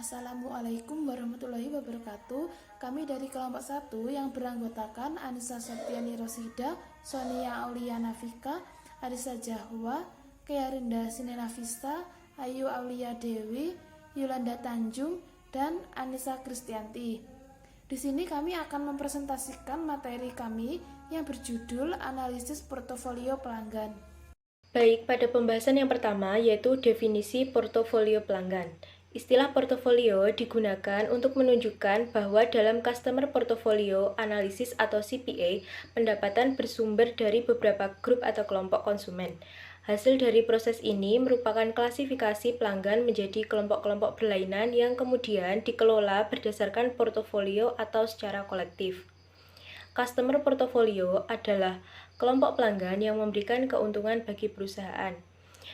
Assalamualaikum warahmatullahi wabarakatuh. Kami dari kelompok 1 yang beranggotakan Anissa Septiani Rosida, Sonia Aulia Nafika, Arisa Jahwa, Kearinda Sinenafista, Ayu Aulia Dewi, Yolanda Tanjung, dan Anissa Kristianti. Di sini kami akan mempresentasikan materi kami yang berjudul Analisis Portofolio Pelanggan. Baik, pada pembahasan yang pertama yaitu definisi portofolio pelanggan. Istilah portofolio digunakan untuk menunjukkan bahwa dalam Customer Portfolio Analysis atau CPA, pendapatan bersumber dari beberapa grup atau kelompok konsumen. Hasil dari proses ini merupakan klasifikasi pelanggan menjadi kelompok-kelompok berlainan yang kemudian dikelola berdasarkan portofolio atau secara kolektif. Customer Portfolio adalah kelompok pelanggan yang memberikan keuntungan bagi perusahaan.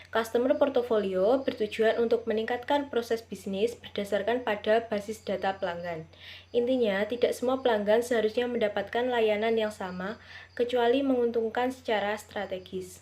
Customer Portfolio bertujuan untuk meningkatkan proses bisnis berdasarkan pada basis data pelanggan. Intinya, tidak semua pelanggan seharusnya mendapatkan layanan yang sama, kecuali menguntungkan secara strategis.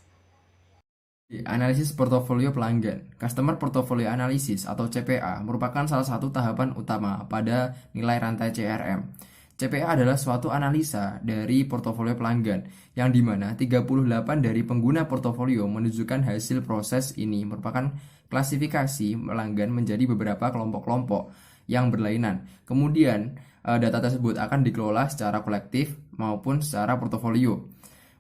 Analisis portofolio pelanggan. Customer Portfolio Analysis atau CPA merupakan salah satu tahapan utama pada nilai rantai CRM. CPA adalah suatu analisa dari portofolio pelanggan yang dimana 38 dari pengguna portofolio menunjukkan hasil proses ini merupakan klasifikasi pelanggan menjadi beberapa kelompok-kelompok yang berlainan. Kemudian data tersebut akan dikelola secara kolektif maupun secara portofolio.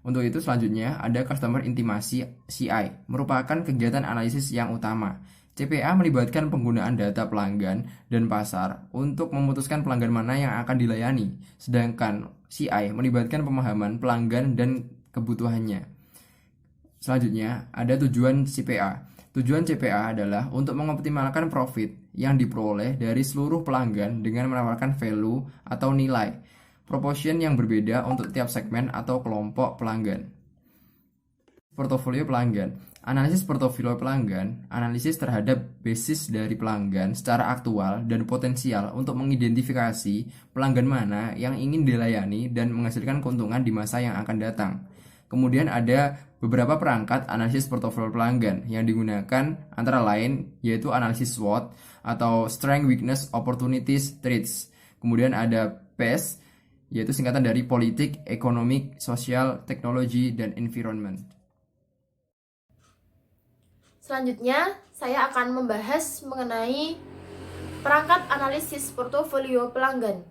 Untuk itu selanjutnya ada Customer Intimasi CI, merupakan kegiatan analisis yang utama. CPA melibatkan penggunaan data pelanggan dan pasar untuk memutuskan pelanggan mana yang akan dilayani, sedangkan CI melibatkan pemahaman pelanggan dan kebutuhannya. Selanjutnya ada tujuan CPA. Tujuan CPA adalah untuk mengoptimalkan profit yang diperoleh dari seluruh pelanggan dengan menawarkan value atau nilai proportion yang berbeda untuk tiap segmen atau kelompok pelanggan. Portofolio pelanggan. Analisis portofolio pelanggan, analisis terhadap basis dari pelanggan secara aktual dan potensial untuk mengidentifikasi pelanggan mana yang ingin dilayani dan menghasilkan keuntungan di masa yang akan datang. Kemudian ada beberapa perangkat analisis portofolio pelanggan yang digunakan antara lain yaitu analisis SWOT atau Strength, Weakness, Opportunities, Threats. Kemudian ada PES yaitu singkatan dari politik, ekonomi, sosial, teknologi, dan environment. Selanjutnya, saya akan membahas mengenai perangkat analisis portofolio pelanggan.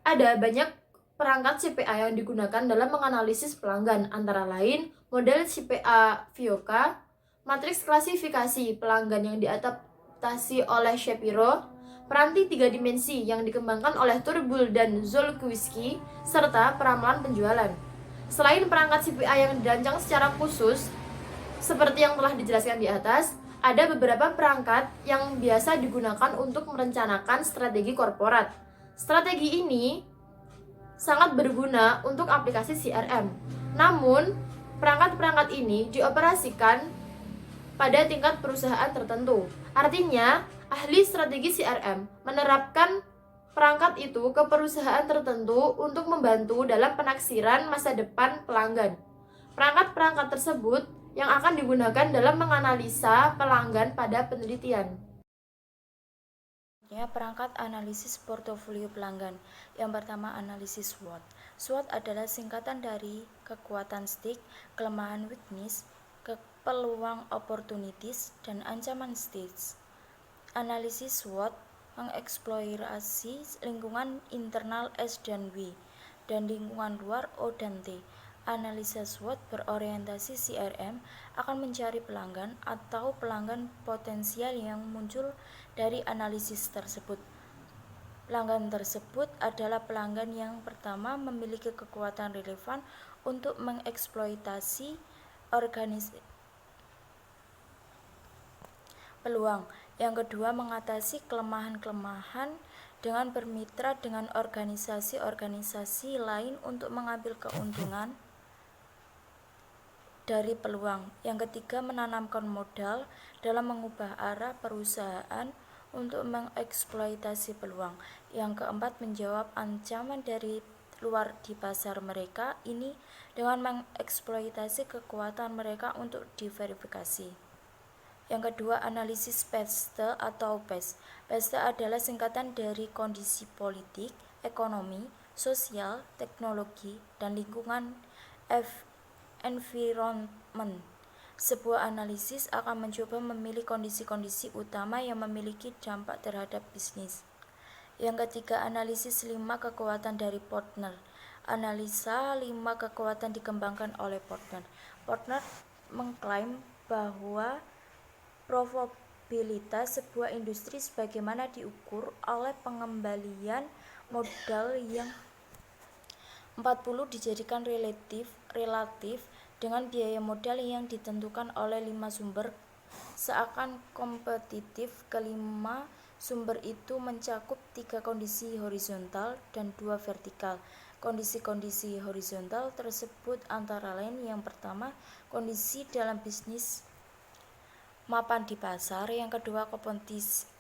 Ada banyak perangkat CPA yang digunakan dalam menganalisis pelanggan, antara lain model CPA Vioka, matriks klasifikasi pelanggan yang diadaptasi oleh Shapiro, peranti 3 dimensi yang dikembangkan oleh Turnbull dan Zolkowski, serta peramalan penjualan. Selain perangkat CPA yang dirancang secara khusus, seperti yang telah dijelaskan di atas, ada beberapa perangkat yang biasa digunakan untuk merencanakan strategi korporat. Strategi ini sangat berguna untuk aplikasi CRM. Namun, perangkat-perangkat ini dioperasikan pada tingkat perusahaan tertentu. Artinya, ahli strategi CRM menerapkan perangkat itu ke perusahaan tertentu untuk membantu dalam penaksiran masa depan pelanggan. Perangkat-perangkat tersebut yang akan digunakan dalam menganalisa pelanggan pada penelitian. Perangkat analisis portofolio pelanggan. Yang pertama, analisis SWOT. SWOT adalah singkatan dari kekuatan stick, kelemahan weakness, peluang opportunities, dan ancaman stakes. Analisis SWOT mengeksplorasi lingkungan internal S dan W dan lingkungan luar O dan T. Analisa SWOT berorientasi CRM akan mencari pelanggan atau pelanggan potensial yang muncul dari analisis tersebut. Pelanggan tersebut adalah pelanggan yang pertama memiliki kekuatan relevan untuk mengeksploitasi peluang. Yang kedua, mengatasi kelemahan-kelemahan dengan bermitra dengan organisasi-organisasi lain untuk mengambil keuntungan dari peluang. Yang ketiga, menanamkan modal dalam mengubah arah perusahaan untuk mengeksploitasi peluang. Yang keempat, menjawab ancaman dari luar di pasar mereka ini dengan mengeksploitasi kekuatan mereka untuk diverifikasi. Yang kedua, analisis PESTE atau PES. PESTE adalah singkatan dari kondisi politik, ekonomi, sosial, teknologi, dan lingkungan environment. Sebuah analisis akan mencoba memilih kondisi-kondisi utama yang memiliki dampak terhadap bisnis. Yang ketiga, analisis 5 kekuatan dari Portner. Analisa 5 kekuatan dikembangkan oleh Portner. Portner mengklaim bahwa probabilitas sebuah industri sebagaimana diukur oleh pengembalian modal yang 40 dijadikan relatif dengan biaya modal yang ditentukan oleh 5 sumber seakan kompetitif. Kelima sumber itu mencakup 3 kondisi horizontal dan 2 vertikal. Kondisi-kondisi horizontal tersebut antara lain yang pertama, kondisi dalam bisnis mapan di pasar, yang kedua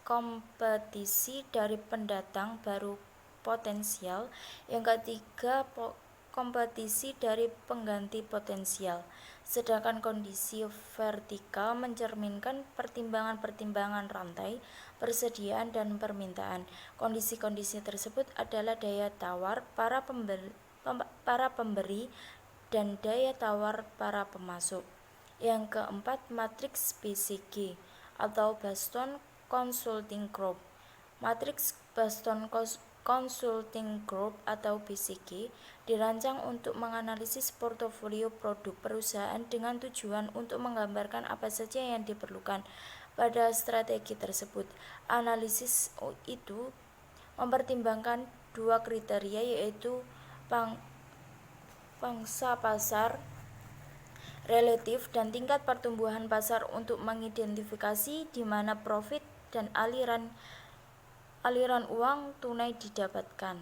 kompetisi dari pendatang baru potensial, yang ketiga kompetisi dari pengganti potensial. Sedangkan kondisi vertikal mencerminkan pertimbangan-pertimbangan rantai, persediaan dan permintaan. Kondisi-kondisi tersebut adalah daya tawar para pemberi dan daya tawar para pemasok. Yang keempat, matriks BCG atau Boston Consulting Group. Matriks Boston Consulting Group atau BCG dirancang untuk menganalisis portofolio produk perusahaan dengan tujuan untuk menggambarkan apa saja yang diperlukan pada strategi tersebut. Analisis itu mempertimbangkan 2 kriteria, yaitu pangsa pasar relatif dan tingkat pertumbuhan pasar untuk mengidentifikasi di mana profit dan aliran uang tunai didapatkan.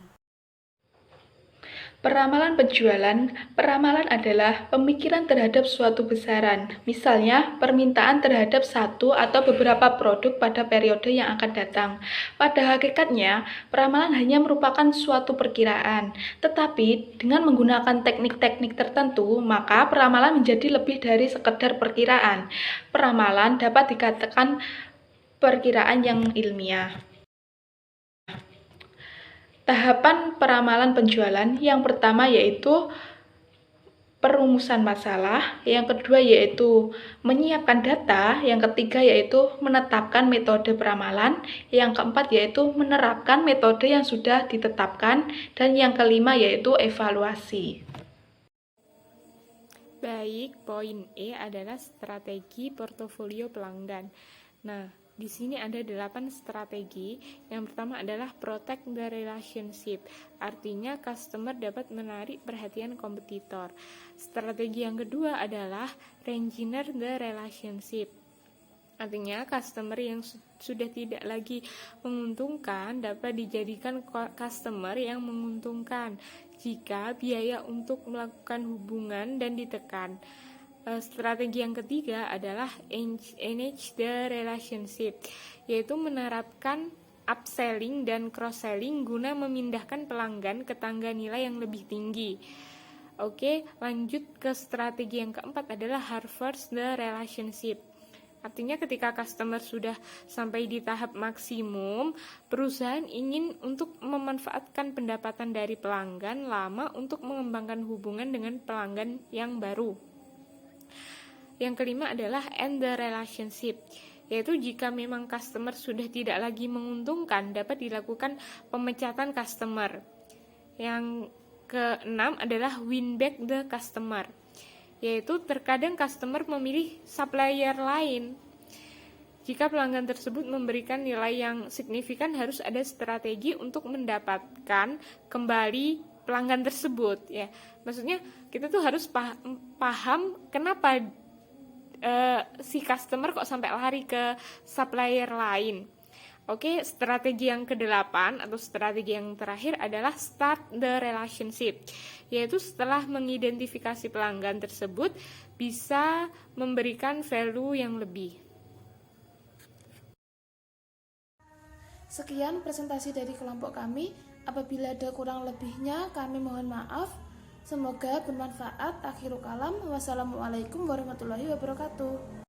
Peramalan penjualan. Peramalan adalah pemikiran terhadap suatu besaran, misalnya permintaan terhadap satu atau beberapa produk pada periode yang akan datang. Pada hakikatnya, peramalan hanya merupakan suatu perkiraan, tetapi dengan menggunakan teknik-teknik tertentu, maka peramalan menjadi lebih dari sekedar perkiraan. Peramalan dapat dikatakan perkiraan yang ilmiah. Tahapan peramalan penjualan yang pertama yaitu perumusan masalah, yang kedua yaitu menyiapkan data, yang ketiga yaitu menetapkan metode peramalan, yang keempat yaitu menerapkan metode yang sudah ditetapkan, dan yang kelima yaitu evaluasi. Baik, poin E adalah strategi portofolio pelanggan. Nah, di sini ada 8 strategi. Yang pertama adalah protect the relationship. Artinya customer dapat menarik perhatian kompetitor. Strategi yang kedua adalah re-engineer the relationship. Artinya customer yang sudah tidak lagi menguntungkan dapat dijadikan customer yang menguntungkan jika biaya untuk melakukan hubungan dan ditekan. Strategi yang ketiga adalah enhance the relationship, yaitu menerapkan upselling dan cross-selling guna memindahkan pelanggan ke tangga nilai yang lebih tinggi. Oke, lanjut ke strategi yang keempat adalah harvest the relationship. Artinya ketika customer sudah sampai di tahap maksimum, perusahaan ingin untuk memanfaatkan pendapatan dari pelanggan lama untuk mengembangkan hubungan dengan pelanggan yang baru. Yang kelima adalah end the relationship, yaitu jika memang customer sudah tidak lagi menguntungkan, dapat dilakukan pemecatan customer. Yang keenam adalah win back the customer, yaitu terkadang customer memilih supplier lain. Jika pelanggan tersebut memberikan nilai yang signifikan, harus ada strategi untuk mendapatkan kembali pelanggan tersebut. Ya, maksudnya kita tuh harus paham kenapa si customer kok sampai lari ke supplier lain. Oke, strategi yang ke-8 atau strategi yang terakhir adalah start the relationship, yaitu setelah mengidentifikasi pelanggan tersebut bisa memberikan value yang lebih. Sekian presentasi dari kelompok kami. Apabila ada kurang lebihnya, kami mohon maaf. Semoga bermanfaat. Akhirul kalam. Wassalamualaikum warahmatullahi wabarakatuh.